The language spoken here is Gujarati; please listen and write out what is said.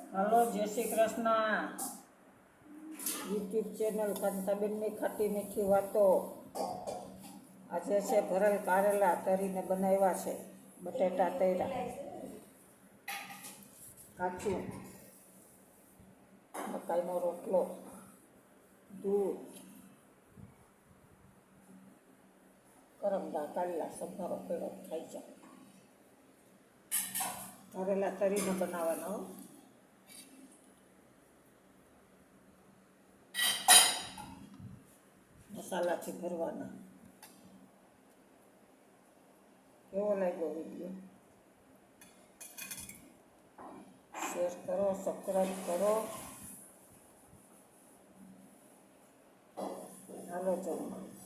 હલો, જય શ્રી કૃષ્ણ. યુટ્યુબ ચેનલ કાંતાબેનની ખાટી મીઠી વાતો. આજે છે ભરેલ કારેલા તરીને બનાવ્યા છે, બટેટા તૈરા, કાચું, મકાઈનો રોટલો, દૂધ, કરમદા કારેલા સંભારો પેલો ખાઈ જાય. કારેલા તરીને બનાવવાનો, મસાલાથી ભરવાના. કેવો લાગ્યો વિડીયો? શેર કરો, સબસ્ક્રાઈબ કરો. હાલો જમવા.